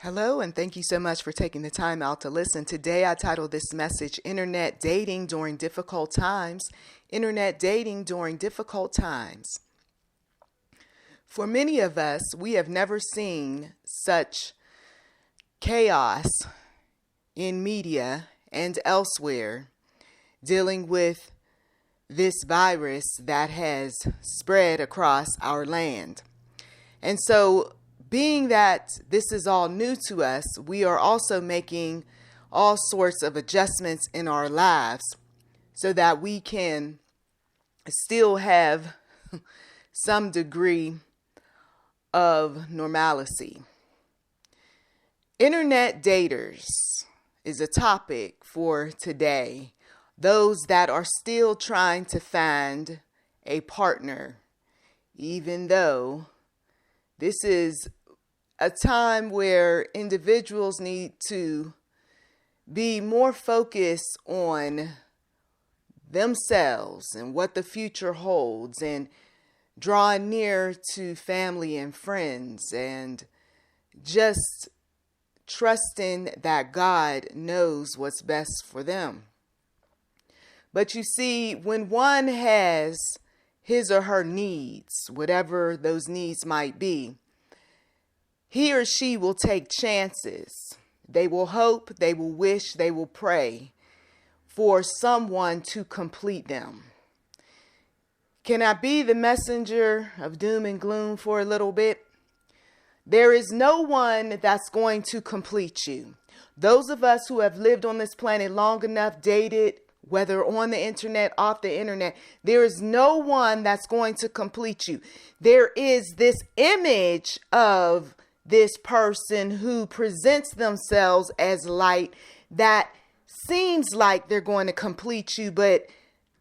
Hello, and thank you so much for taking the time out to listen. Today, I titled this message, Internet Dating During Difficult Times. Internet Dating During Difficult Times. For many of us, we have never seen such chaos in media and elsewhere dealing with this virus that has spread across our land. And so, being that this is all new to us, we are also making all sorts of adjustments in our lives so that we can still have some degree of normalcy. Internet daters is a topic for today. Those that are still trying to find a partner, even though this is a time where individuals need to be more focused on themselves and what the future holds, and drawing near to family and friends, and just trusting that God knows what's best for them. But you see, when one has his or her needs, whatever those needs might be, he or she will take chances. They will hope, they will wish, they will pray for someone to complete them. Can I be the messenger of doom and gloom for a little bit? There is no one that's going to complete you. Those of us who have lived on this planet long enough, dated, whether on the internet, off the internet, there is no one that's going to complete you. There is this image of this person who presents themselves as light that seems like they're going to complete you, but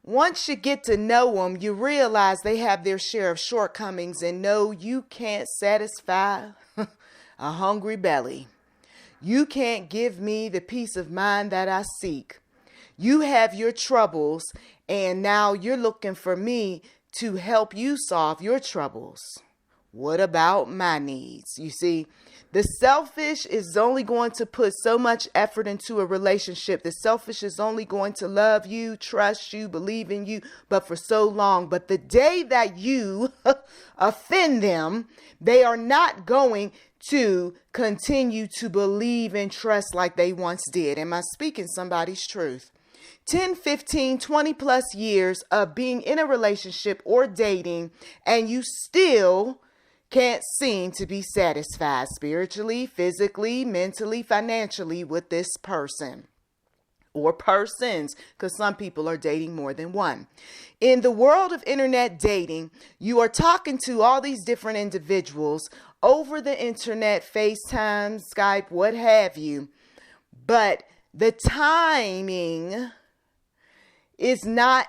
once you get to know them, you realize they have their share of shortcomings, and no, you can't satisfy a hungry belly. You can't give me the peace of mind that I seek. You have your troubles, and now you're looking for me to help you solve your troubles. What about my needs? You see, the selfish is only going to put so much effort into a relationship. The selfish is only going to love you, trust you, believe in you, but for so long. But the day that you offend them, they are not going to continue to believe and trust like they once did. Am I speaking somebody's truth? 10, 15, 20 plus years of being in a relationship or dating, and you still can't seem to be satisfied spiritually, physically, mentally, financially with this person or persons, because some people are dating more than one. In the world of internet dating, you are talking to all these different individuals over the internet, FaceTime, Skype, what have you, but the timing is not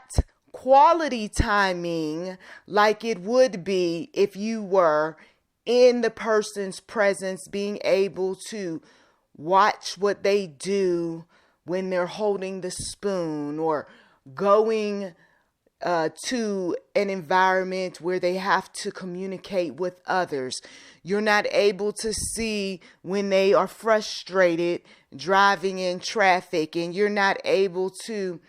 quality timing like it would be if you were in the person's presence, being able to watch what they do when they're holding the spoon, or going to an environment where they have to communicate with others. You're not able to see when they are frustrated driving in traffic, and you're not able to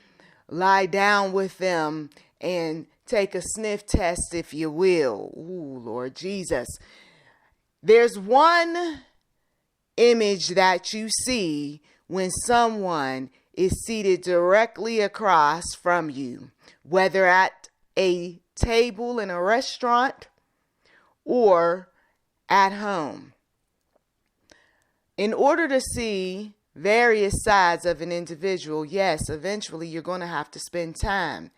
lie down with them and take a sniff test, if you will. Ooh, Lord Jesus. There's one image that you see when someone is seated directly across from you, whether at a table in a restaurant or at home. In order to see various sides of an individual, yes, eventually you're going to have to spend time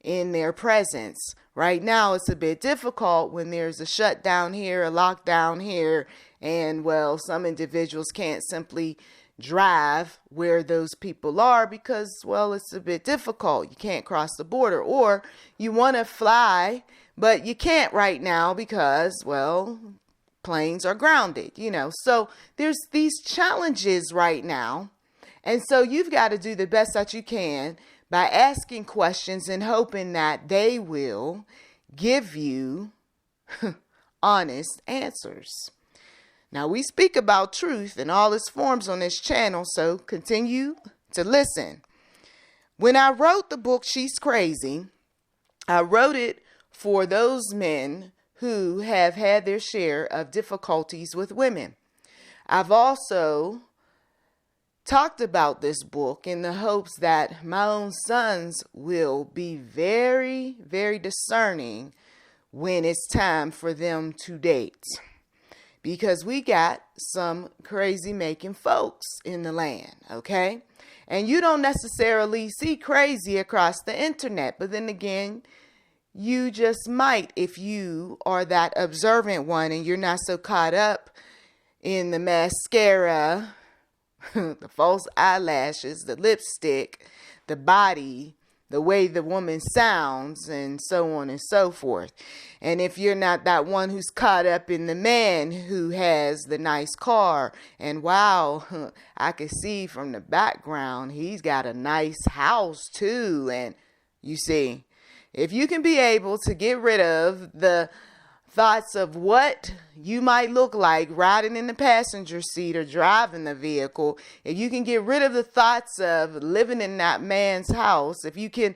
in their presence. Right now, it's a bit difficult when there's a shutdown here, a lockdown here, and well, some individuals can't simply drive where those people are because, well, it's a bit difficult. You can't cross the border, or you want to fly, but you can't right now because, well, planes are grounded, So there's these challenges right now. And so you've got to do the best that you can by asking questions and hoping that they will give you honest answers. Now, we speak about truth in all its forms on this channel, so continue to listen. When I wrote the book, She's Crazy, I wrote it for those men who have had their share of difficulties with women. I've also talked about this book in the hopes that my own sons will be very, very discerning when it's time for them to date. Because we got some crazy making folks in the land, okay? And you don't necessarily see crazy across the internet, but then again, you just might if you are that observant one and you're not so caught up in the mascara, the false eyelashes, the lipstick, the body, the way the woman sounds, and so on and so forth. And if you're not that one who's caught up in the man who has the nice car, and wow, I can see from the background, he's got a nice house too. And you see, if you can be able to get rid of the thoughts of what you might look like riding in the passenger seat or driving the vehicle, if you can get rid of the thoughts of living in that man's house, if you can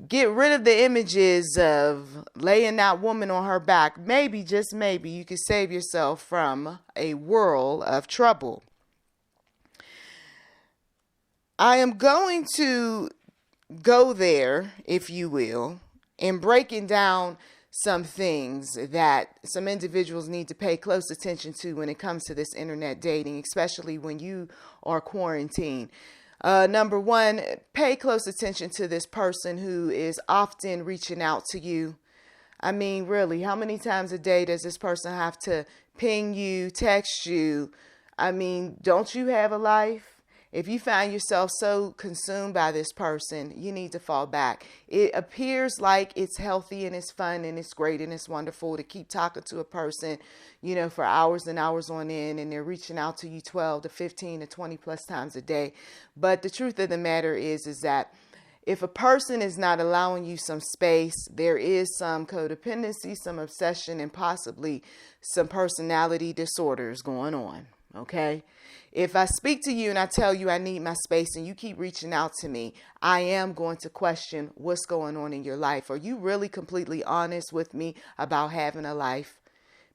get rid of the images of laying that woman on her back, maybe, just maybe, you could save yourself from a world of trouble. I am going to go there, if you will, in breaking down some things that some individuals need to pay close attention to when it comes to this internet dating, especially when you are quarantined. Number one, pay close attention to this person who is often reaching out to you. I mean, really, how many times a day does this person have to ping you, text you? I mean, don't you have a life? If you find yourself so consumed by this person, you need to fall back. It appears like it's healthy and it's fun and it's great and it's wonderful to keep talking to a person, for hours and hours on end, and they're reaching out to you 12 to 15 to 20 plus times a day. But the truth of the matter is that if a person is not allowing you some space, there is some codependency, some obsession, and possibly some personality disorders going on. Okay? If I speak to you and I tell you I need my space and you keep reaching out to me, I am going to question what's going on in your life. Are you really completely honest with me about having a life?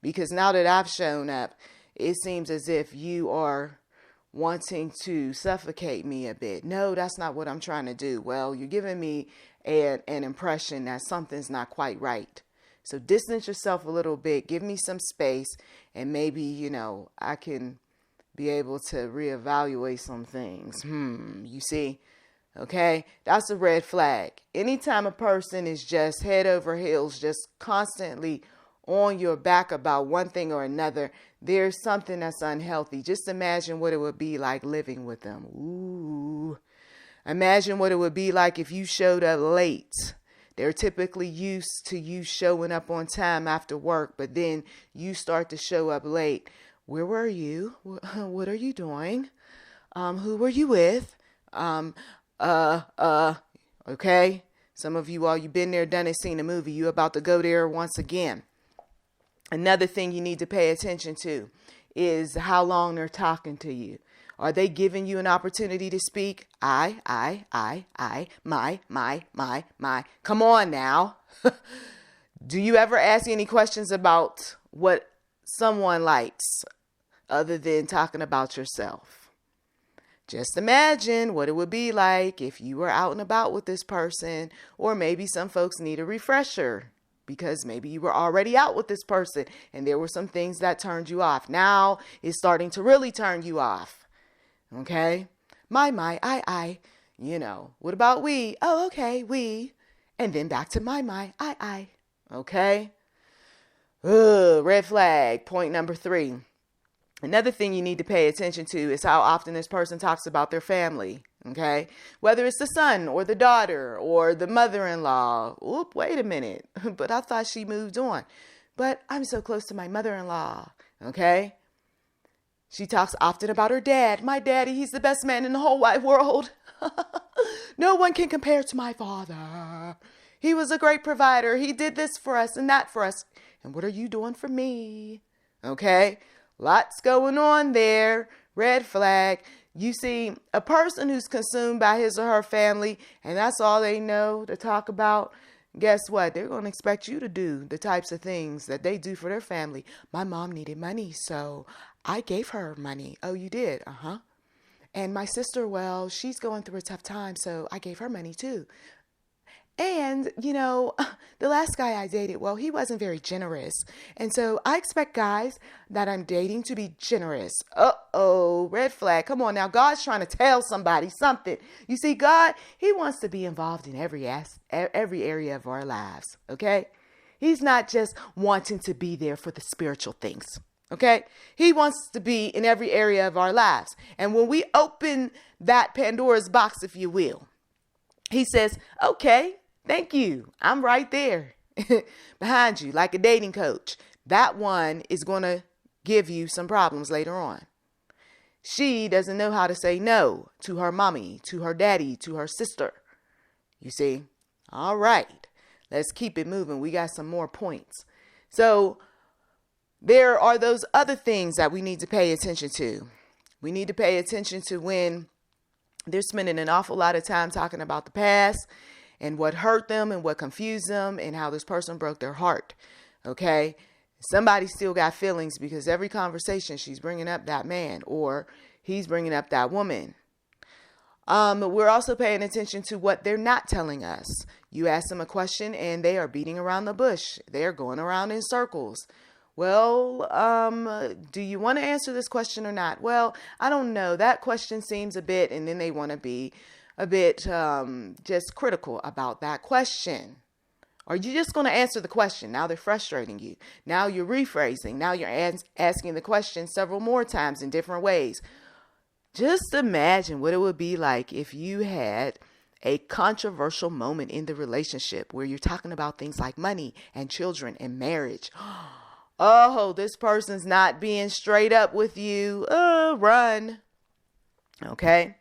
Because now that I've shown up, it seems as if you are wanting to suffocate me a bit. No, that's not what I'm trying to do. Well, you're giving me an impression that something's not quite right. So distance yourself a little bit, give me some space, and maybe, I can be able to reevaluate some things. You see? Okay? That's a red flag. Anytime a person is just head over heels, just constantly on your back about one thing or another, there's something that's unhealthy. Just imagine what it would be like living with them. Ooh. Imagine what it would be like if you showed up late. They're typically used to you showing up on time after work, but then you start to show up late. Where were you? What are you doing? Who were you with? Okay. Some of you all, you've been there, done it, seen a movie. You about to go there once again. Another thing you need to pay attention to is how long they're talking to you. Are they giving you an opportunity to speak? My. Come on now. Do you ever ask any questions about what someone likes other than talking about yourself? Just imagine what it would be like if you were out and about with this person, or maybe some folks need a refresher because maybe you were already out with this person and there were some things that turned you off. Now it's starting to really turn you off. Okay? I. What about we? Oh, okay, we. And then back to I. Okay? Red flag. Point number 3. Another thing you need to pay attention to is how often this person talks about their family. Okay? Whether it's the son or the daughter or the mother-in-law. Oop, wait a minute. But I thought she moved on. But I'm so close to my mother-in-law. Okay? She talks often about her dad. My daddy, he's the best man in the whole wide world. No one can compare to my father. He was a great provider. He did this for us and that for us. And what are you doing for me? Okay? Lots going on there. Red flag. You see, a person who's consumed by his or her family, and that's all they know to talk about, guess what? They're going to expect you to do the types of things that they do for their family. My mom needed money, so I gave her money. Oh, you did? Uh-huh. And my sister, well, she's going through a tough time, so I gave her money too. And, the last guy I dated, well, he wasn't very generous. And so I expect guys that I'm dating to be generous. Uh-oh, red flag. Come on now. God's trying to tell somebody something. You see, God, he wants to be involved in every area of our lives, okay? He's not just wanting to be there for the spiritual things, okay? He wants to be in every area of our lives. And when we open that Pandora's box, if you will, he says, okay, thank you. I'm right there behind you like a dating coach. That one is going to give you some problems later on. She doesn't know how to say no to her mommy, to her daddy, to her sister. You see? All right. Let's keep it moving. We got some more points. So there are those other things that we need to pay attention to. We need to pay attention to when they're spending an awful lot of time talking about the past and what hurt them and what confused them and how this person broke their heart. Okay. Somebody still got feelings because every conversation she's bringing up that man or he's bringing up that woman. We're also paying attention to what they're not telling us. You ask them a question and they are beating around the bush. They're going around in circles. Well, do you want to answer this question or not? Well, I don't know. That question seems a bit, and then they want to be a bit just critical about that question. Are you just going to answer the question? Now they're frustrating you. Now you're rephrasing. Now you're asking the question several more times in different ways. Just imagine what it would be like if you had a controversial moment in the relationship where you're talking about things like money and children and marriage. Oh, this person's not being straight up with you. Run. Okay.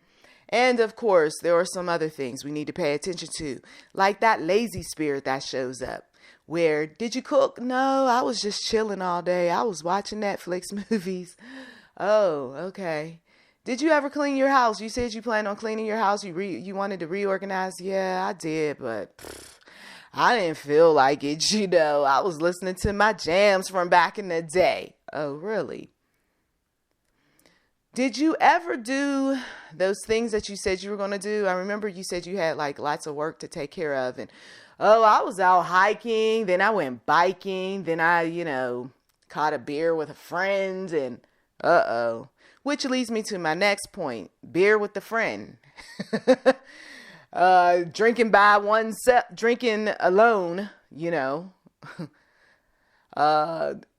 And of course, there are some other things we need to pay attention to, like that lazy spirit that shows up. Where, did you cook? No, I was just chilling all day. I was watching Netflix movies. Oh, okay. Did you ever clean your house? You said you planned on cleaning your house. You wanted to reorganize. Yeah, I did, but I didn't feel like it. I was listening to my jams from back in the day. Oh, really? Did you ever do those things that you said you were going to do? I remember you said you had like lots of work to take care of. And, I was out hiking. Then I went biking. Then I, caught a beer with a friend. And, which leads me to my next point. Beer with the friend. Drinking by drinking alone,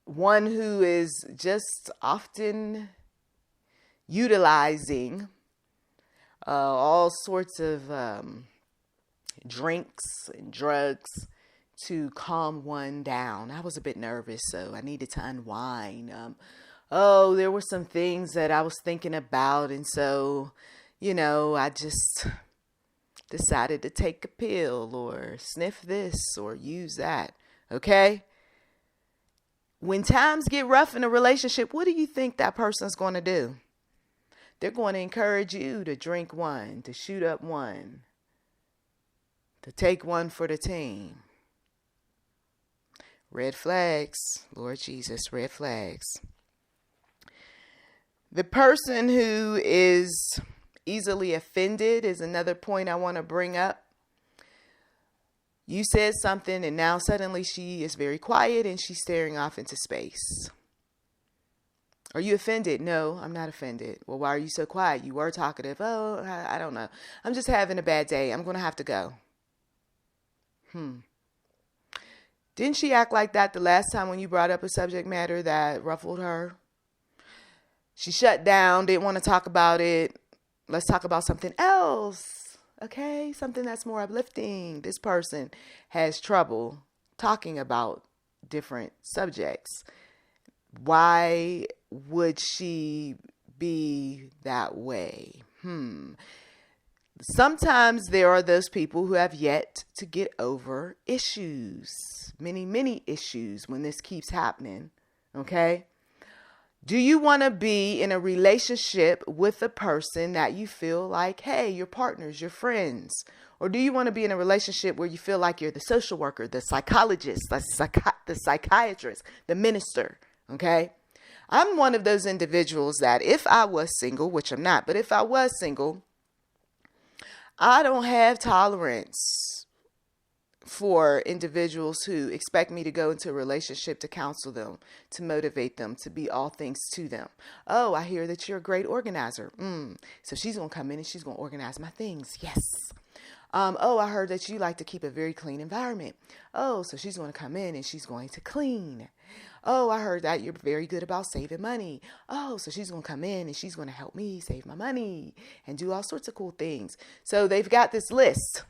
one who is just often utilizing all sorts of drinks and drugs to calm one down. I was a bit nervous, so I needed to unwind. There were some things that I was thinking about, and so, I just decided to take a pill or sniff this or use that. Okay? When times get rough in a relationship, what do you think that person's going to do? They're going to encourage you to drink one, to shoot up one, to take one for the team. Red flags, Lord Jesus, red flags. The person who is easily offended is another point I want to bring up. You said something and now suddenly she is very quiet and she's staring off into space. Are you offended? No, I'm not offended. Well, why are you so quiet? You were talkative. Oh, I don't know. I'm just having a bad day. I'm going to have to go. Didn't she act like that the last time when you brought up a subject matter that ruffled her? She shut down, didn't want to talk about it. Let's talk about something else. Okay, something that's more uplifting. This person has trouble talking about different subjects. Why would she be that way? Sometimes there are those people who have yet to get over issues. Many, many issues when this keeps happening. Okay? Do you want to be in a relationship with a person that you feel like, hey, you're partners, you're friends? Or do you want to be in a relationship where you feel like you're the social worker, the psychologist, the psychiatrist, the minister? Okay. I'm one of those individuals that if I was single, which I'm not, but if I was single, I don't have tolerance for individuals who expect me to go into a relationship to counsel them, to motivate them, to be all things to them. Oh, I hear that you're a great organizer. So she's going to come in and she's going to organize my things. Yes. Oh, I heard that you like to keep a very clean environment. Oh, so she's going to come in and she's going to clean. Oh, I heard that you're very good about saving money. Oh, so she's going to come in and she's going to help me save my money and do all sorts of cool things. So they've got this list.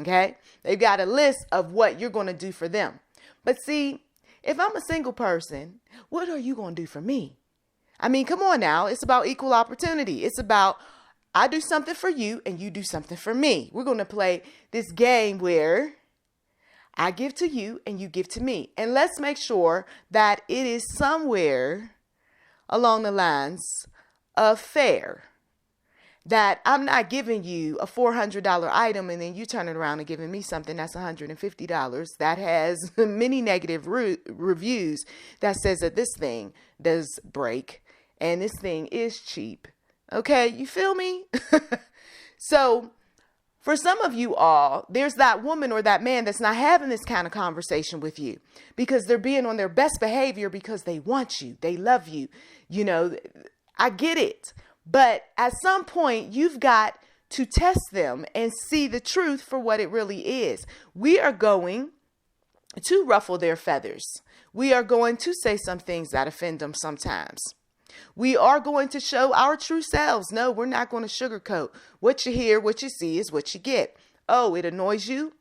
Okay, they've got a list of what you're going to do for them. But see, if I'm a single person, what are you going to do for me? I mean, come on now. It's about equal opportunity. It's about I do something for you and you do something for me. We're going to play this game where I give to you and you give to me. And let's make sure that it is somewhere along the lines of fair. That I'm not giving you a $400 item and then you turn it around and giving me something that's $150 that has many negative reviews that says that this thing does break and this thing is cheap. Okay, you feel me? So for some of you all, there's that woman or that man that's not having this kind of conversation with you because they're being on their best behavior because they want you, they love you. You know, I get it. But at some point, you've got to test them and see the truth for what it really is. We are going to ruffle their feathers. We are going to say some things that offend them sometimes. We are going to show our true selves. No, we're not going to sugarcoat. What you hear, what you see is what you get. Oh, it annoys you?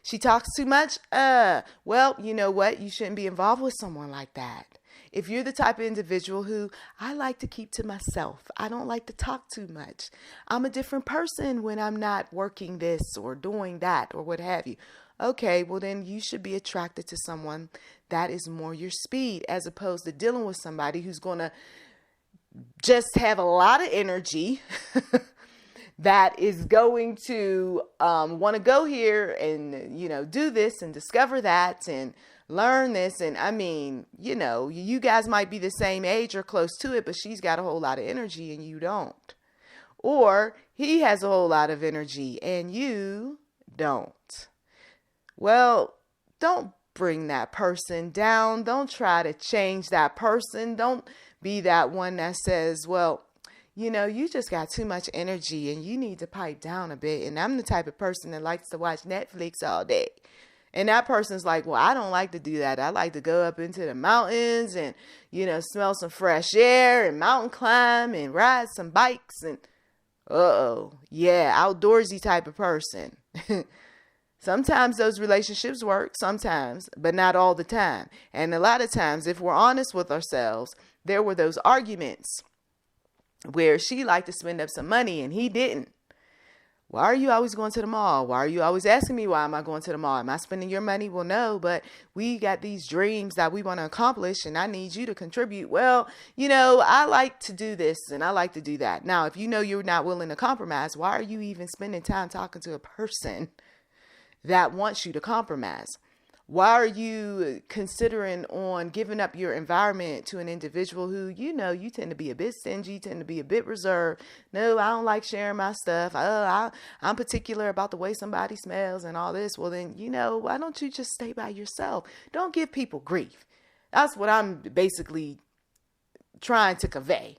She talks too much? Well, you know what? You shouldn't be involved with someone like that. If you're the type of individual who I like to keep to myself, I don't like to talk too much. I'm a different person when I'm not working this or doing that or what have you. Okay, well then you should be attracted to someone that is more your speed as opposed to dealing with somebody who's going to just have a lot of energy that is going to want to go here and, do this and discover that and learn this. And I mean, you guys might be the same age or close to it, but she's got a whole lot of energy and you don't. Or he has a whole lot of energy and you don't. Well, don't bring that person down. Don't try to change that person. Don't be that one that says, well, you just got too much energy and you need to pipe down a bit. And I'm the type of person that likes to watch Netflix all day. And that person's like, well, I don't like to do that. I like to go up into the mountains and, smell some fresh air and mountain climb and ride some bikes and, outdoorsy type of person. Sometimes those relationships work, sometimes, but not all the time. And a lot of times, if we're honest with ourselves, there were those arguments where she liked to spend up some money and he didn't. Why are you always going to the mall? Why are you always asking me why am I going to the mall? Am I spending your money? Well, no, but we got these dreams that we want to accomplish and I need you to contribute. Well, I like to do this and I like to do that. Now, if you're not willing to compromise, why are you even spending time talking to a person that wants you to compromise? Why are you considering on giving up your environment to an individual who, you tend to be a bit stingy, tend to be a bit reserved. No, I don't like sharing my stuff. I'm particular about the way somebody smells and all this. Well, then, why don't you just stay by yourself? Don't give people grief. That's what I'm basically trying to convey.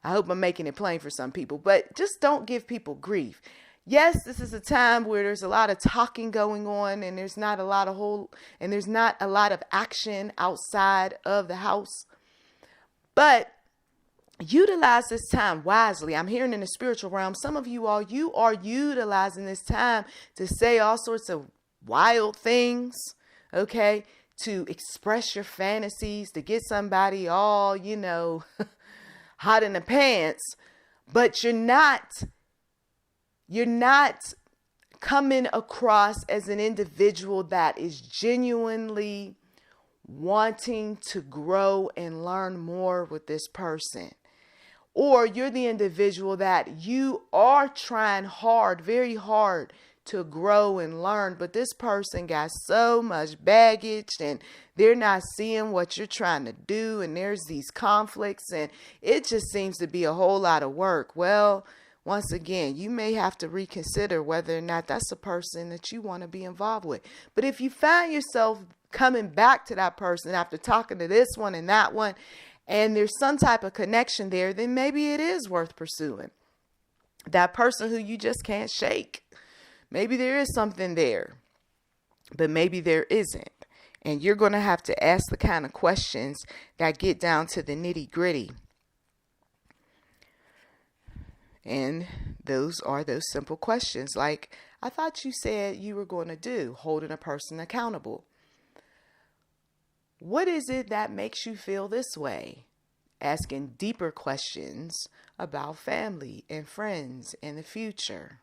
I hope I'm making it plain for some people, but just don't give people grief. Yes, this is a time where there's a lot of talking going on and there's not a lot of action outside of the house. But utilize this time wisely. I'm hearing in the spiritual realm, some of you are utilizing this time to say all sorts of wild things, okay? To express your fantasies, to get somebody all, hot in the pants, but you're not coming across as an individual that is genuinely wanting to grow and learn more with this person. Or you're the individual that you are trying hard, very hard to grow and learn, but this person got so much baggage and they're not seeing what you're trying to do, and there's these conflicts and it just seems to be a whole lot of work. Well, once again, you may have to reconsider whether or not that's a person that you want to be involved with. But if you find yourself coming back to that person after talking to this one and that one, and there's some type of connection there, then maybe it is worth pursuing that person who you just can't shake. Maybe there is something there, but maybe there isn't. And you're going to have to ask the kind of questions that get down to the nitty gritty. And those are those simple questions like, I thought you said you were going to do, holding a person accountable. What is it that makes you feel this way? Asking deeper questions about family and friends and the future.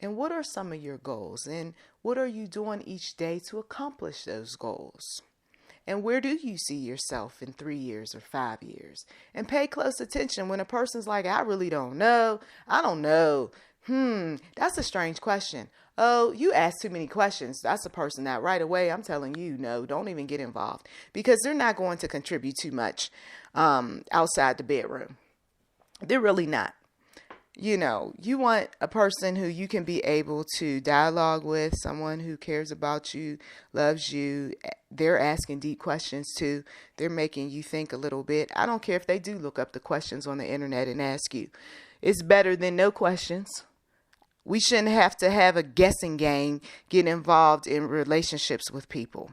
And what are some of your goals? And what are you doing each day to accomplish those goals? And where do you see yourself in 3 years or 5 years? And pay close attention when a person's like, I really don't know. I don't know. That's a strange question. Oh, you ask too many questions. That's a person that right away, I'm telling you, no, don't even get involved, because they're not going to contribute too much outside the bedroom. They're really not. You know, you want a person who you can be able to dialogue with, someone who cares about you, loves you. They're asking deep questions too. They're making you think a little bit. I don't care if they do look up the questions on the internet and ask you. It's better than no questions. We shouldn't have to have a guessing game get involved in relationships with people.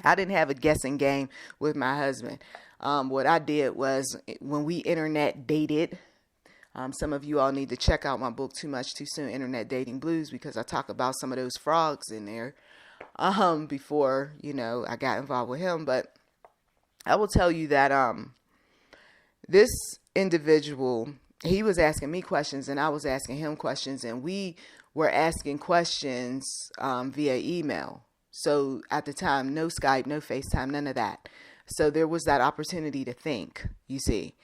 I didn't have a guessing game with my husband. What I did was, when we internet dated, some of you all need to check out my book, Too Much Too Soon, Internet Dating Blues, because I talk about some of those frogs in there before, I got involved with him. But I will tell you that this individual, he was asking me questions and I was asking him questions, and we were asking questions via email. So at the time, no Skype, no FaceTime, none of that. So there was that opportunity to think, you see.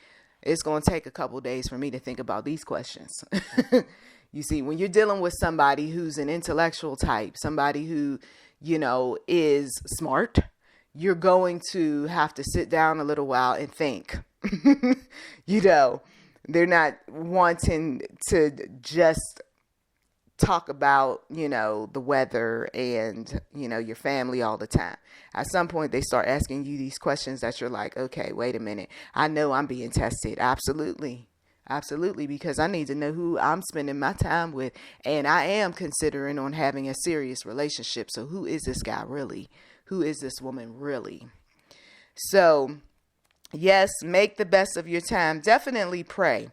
It's going to take a couple of days for me to think about these questions. You see, when you're dealing with somebody who's an intellectual type, somebody who, is smart, you're going to have to sit down a little while and think. They're not wanting to just talk about, the weather and, your family all the time. At some point, they start asking you these questions that you're like, okay, wait a minute. I know I'm being tested. Absolutely. Absolutely. Because I need to know who I'm spending my time with. And I am considering on having a serious relationship. So who is this guy really? Who is this woman really? So, yes, make the best of your time. Definitely pray.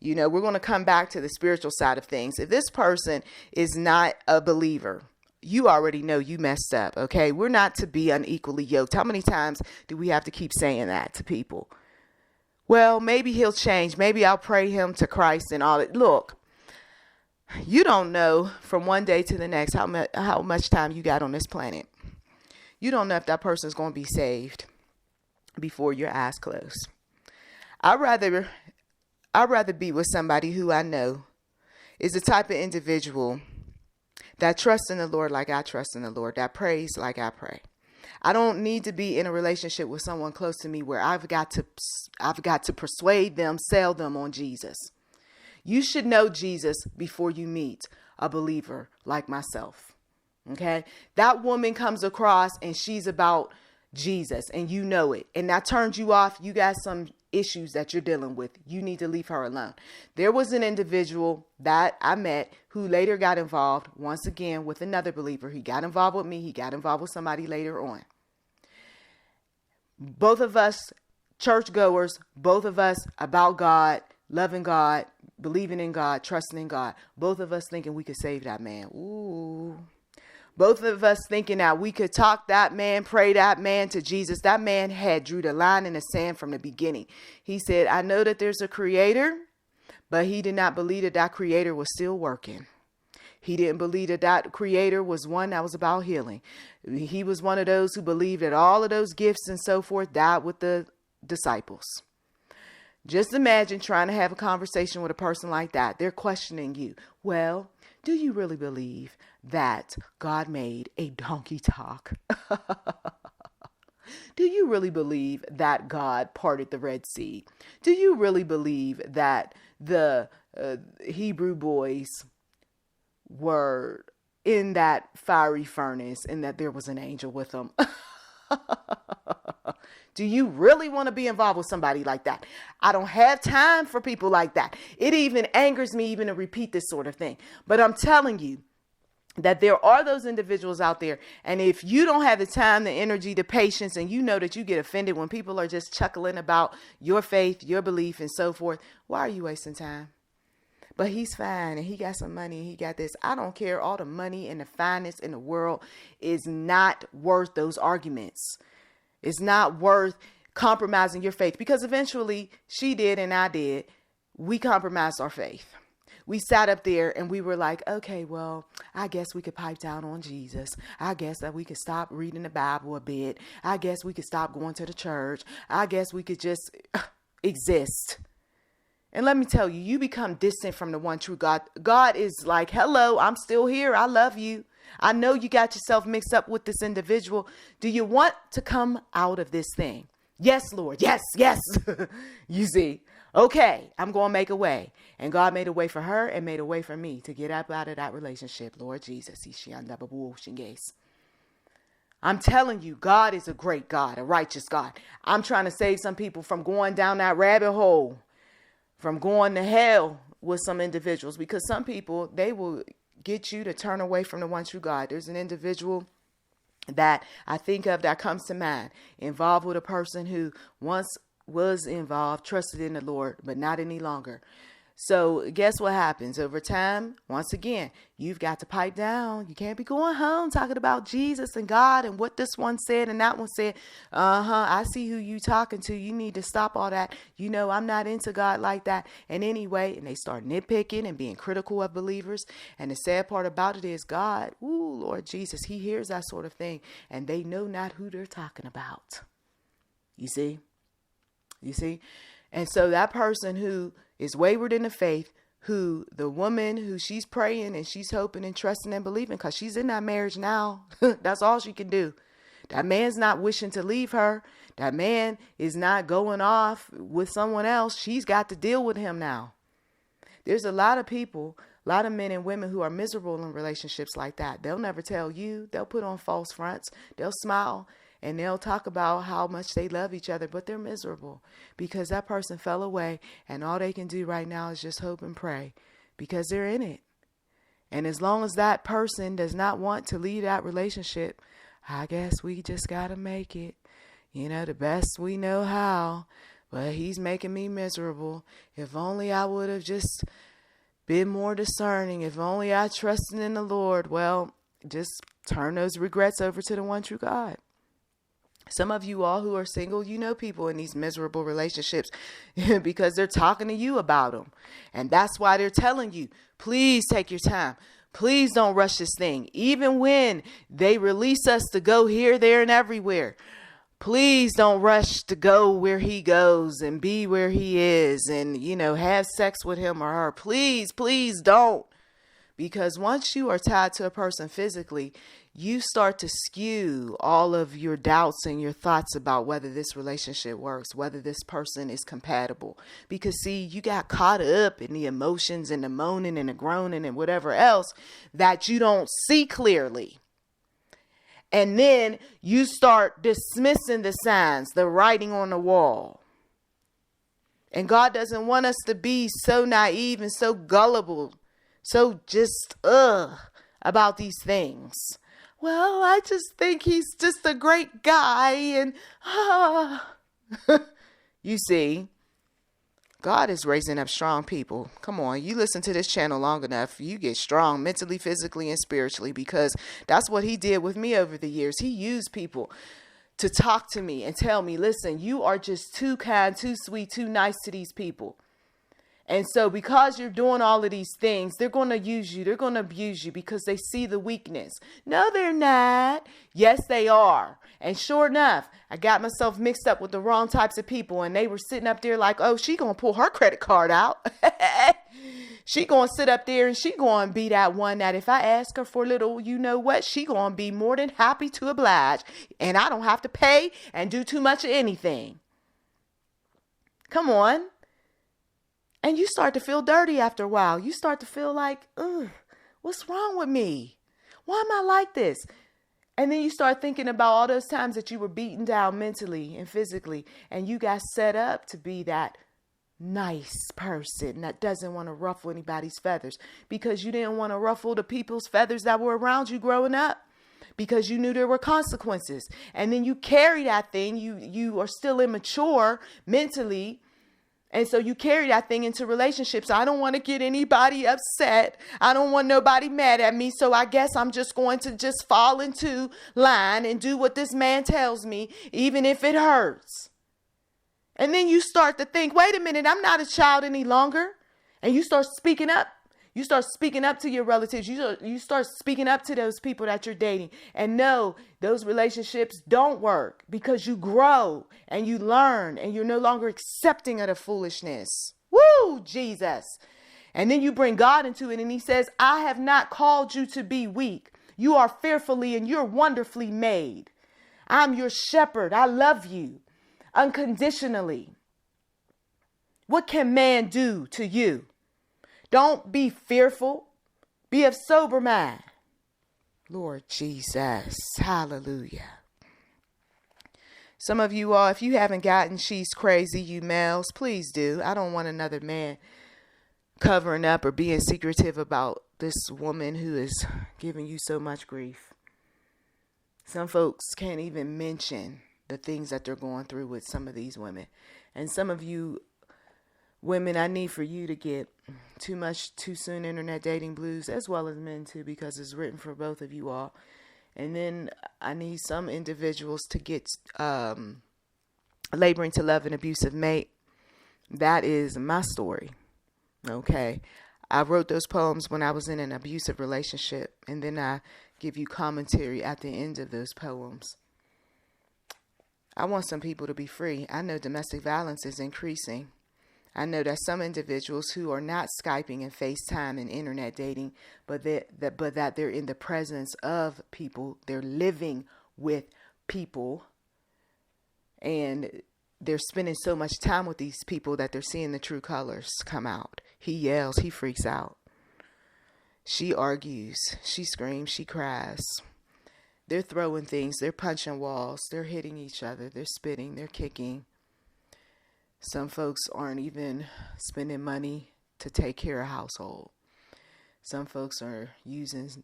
We're going to come back to the spiritual side of things. If this person is not a believer, you already know you messed up, okay? We're not to be unequally yoked. How many times do we have to keep saying that to people? Well, maybe he'll change. Maybe I'll pray him to Christ and all that. Look, you don't know from one day to the next how much time you got on this planet. You don't know if that person's going to be saved before your eyes close. I'd rather be with somebody who I know is the type of individual that trusts in the Lord like I trust in the Lord, that prays like I pray. I don't need to be in a relationship with someone close to me where I've got to persuade them, sell them on Jesus. You should know Jesus before you meet a believer like myself. Okay? That woman comes across and she's about Jesus and you know it, and that turns you off. You got some issues that you're dealing with. You need to leave her alone. There was an individual that I met who later got involved once again with another believer. He got involved with me. He got involved with somebody later on. Both of us churchgoers, both of us about God, loving God, believing in God, trusting in God. Both of us thinking we could save that man. Ooh. Both of us thinking that we could talk that man, pray that man to Jesus. That man had drew the line in the sand from the beginning. He said, I know that there's a creator, but he did not believe that creator was still working. He didn't believe that creator was one that was about healing. He was one of those who believed that all of those gifts and so forth died with the disciples. Just imagine trying to have a conversation with a person like that. They're questioning you. Well, do you really believe that God made a donkey talk? Do you really believe that God parted the Red Sea? Do you really believe that the Hebrew boys were in that fiery furnace and that there was an angel with them? Do you really want to be involved with somebody like that? I don't have time for people like that. It even angers me even to repeat this sort of thing. But I'm telling you that there are those individuals out there. And if you don't have the time, the energy, the patience, and you know that you get offended when people are just chuckling about your faith, your belief, and so forth, why are you wasting time? But he's fine and he got some money and he got this. I don't care. All the money and the finest in the world is not worth those arguments. It's not worth compromising your faith, because eventually she did and I did. We compromised our faith. We sat up there and we were like, okay, well, I guess we could pipe down on Jesus. I guess that we could stop reading the Bible a bit. I guess we could stop going to the church. I guess we could just exist. And let me tell you, you become distant from the one true God. God is like, hello, I'm still here. I love you. I know you got yourself mixed up with this individual. Do you want to come out of this thing? Yes, Lord. Yes, yes. You see, okay, I'm going to make a way. And God made a way for her and made a way for me to get up out of that relationship. Lord Jesus. I'm telling you, God is a great God, a righteous God. I'm trying to save some people from going down that rabbit hole, from going to hell with some individuals, because some people, they will get you to turn away from the one true God. There's an individual that I think of that comes to mind, involved with a person who once was involved, trusted in the Lord, but not any longer. So guess what happens over time? Once again, you've got to pipe down. You can't be going home talking about Jesus and God and what this one said and that one said. I see who you talking to. You need to stop all that. You know, I'm not into God like that. And anyway, and they start nitpicking and being critical of believers. And the sad part about it is God, Lord Jesus, he hears that sort of thing. And they know not who they're talking about. You see? And so that person who is wayward in the faith, who the woman who she's praying and she's hoping and trusting and believing, because she's in that marriage now. That's all she can do. That man's not wishing to leave her. That man is not going off with someone else. She's got to deal with him now. There's a lot of people, a lot of men and women who are miserable in relationships like that. They'll never tell you. They'll put on false fronts. They'll smile. And they'll talk about how much they love each other, but they're miserable because that person fell away. And all they can do right now is just hope and pray because they're in it. And as long as that person does not want to leave that relationship, I guess we just got to make it, the best we know how. But he's making me miserable. If only I would have just been more discerning. If only I trusted in the Lord. Well, just turn those regrets over to the one true God. Some of you all who are single, you know people in these miserable relationships because they're talking to you about them. And that's why they're telling you, please take your time. Please don't rush this thing. Even when they release us to go here, there, and everywhere. Please don't rush to go where he goes and be where he is and, have sex with him or her. Please, please don't. Because once you are tied to a person physically, you start to skew all of your doubts and your thoughts about whether this relationship works, whether this person is compatible. Because see, you got caught up in the emotions and the moaning and the groaning and whatever else that you don't see clearly. And then you start dismissing the signs, the writing on the wall. And God doesn't want us to be so naive and so gullible, so just about these things. Well, I just think he's just a great guy. And you see, God is raising up strong people. Come on, you listen to this channel long enough, you get strong mentally, physically, and spiritually, because that's what he did with me over the years. He used people to talk to me and tell me, listen, you are just too kind, too sweet, too nice to these people. And so because you're doing all of these things, they're going to use you. They're going to abuse you because they see the weakness. No, they're not. Yes, they are. And sure enough, I got myself mixed up with the wrong types of people. And they were sitting up there like, oh, she going to pull her credit card out. She going to sit up there and she going to be that one that if I ask her for a little, you know what, she going to be more than happy to oblige. And I don't have to pay and do too much of anything. Come on. And you start to feel dirty after a while. You start to feel like, ugh, what's wrong with me? Why am I like this? And then you start thinking about all those times that you were beaten down mentally and physically, and you got set up to be that nice person that doesn't want to ruffle anybody's feathers because you didn't want to ruffle the people's feathers that were around you growing up because you knew there were consequences. And then you carry that thing. You are still immature mentally. And so you carry that thing into relationships. I don't want to get anybody upset. I don't want nobody mad at me. So I guess I'm just going to just fall into line and do what this man tells me, even if it hurts. And then you start to think, wait a minute, I'm not a child any longer. And you start speaking up. You start speaking up to your relatives. You start speaking up to those people that you're dating. And no, those relationships don't work because you grow and you learn and you're no longer accepting of the foolishness. Woo, Jesus. And then you bring God into it and he says, I have not called you to be weak. You are fearfully and you're wonderfully made. I'm your shepherd. I love you unconditionally. What can man do to you? Don't be fearful. Be of sober mind. Lord Jesus. Hallelujah. Some of you all, if you haven't gotten She's Crazy, you males, please do. I don't want another man covering up or being secretive about this woman who is giving you so much grief. Some folks can't even mention the things that they're going through with some of these women. And some of you women, I need for you to get too much too soon internet dating blues, as well as men too, because it's written for both of you all. And then I need some individuals to get laboring to love an abusive mate. That is my story. Okay. I wrote those poems when I was in an abusive relationship, and then I give you commentary at the end of those poems. I want some people to be free. I know domestic violence is increasing. I know that some individuals who are not Skyping and FaceTime and internet dating, but that they're in the presence of people, they're living with people, and they're spending so much time with these people that they're seeing the true colors come out. He yells, he freaks out. She argues, she screams, she cries. They're throwing things, they're punching walls, they're hitting each other, they're spitting, they're kicking. Some folks aren't even spending money to take care of household. Some folks are using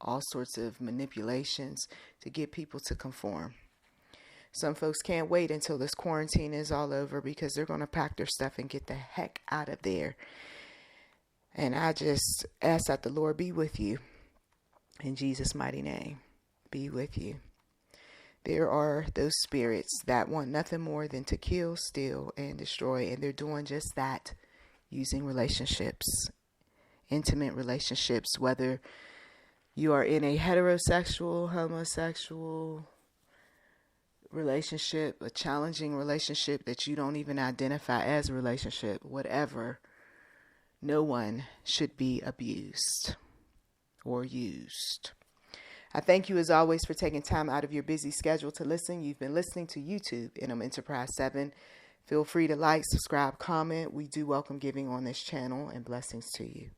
all sorts of manipulations to get people to conform. Some folks can't wait until this quarantine is all over because they're going to pack their stuff and get the heck out of there. And I just ask that the Lord be with you. In Jesus' mighty name, be with you. There are those spirits that want nothing more than to kill, steal, and destroy. And they're doing just that using relationships, intimate relationships, whether you are in a heterosexual, homosexual relationship, a challenging relationship that you don't even identify as a relationship, whatever. No one should be abused or used. I thank you as always for taking time out of your busy schedule to listen. You've been listening to YouTube NM Enterprise 7. Feel free to like, subscribe, comment. We do welcome giving on this channel, and blessings to you.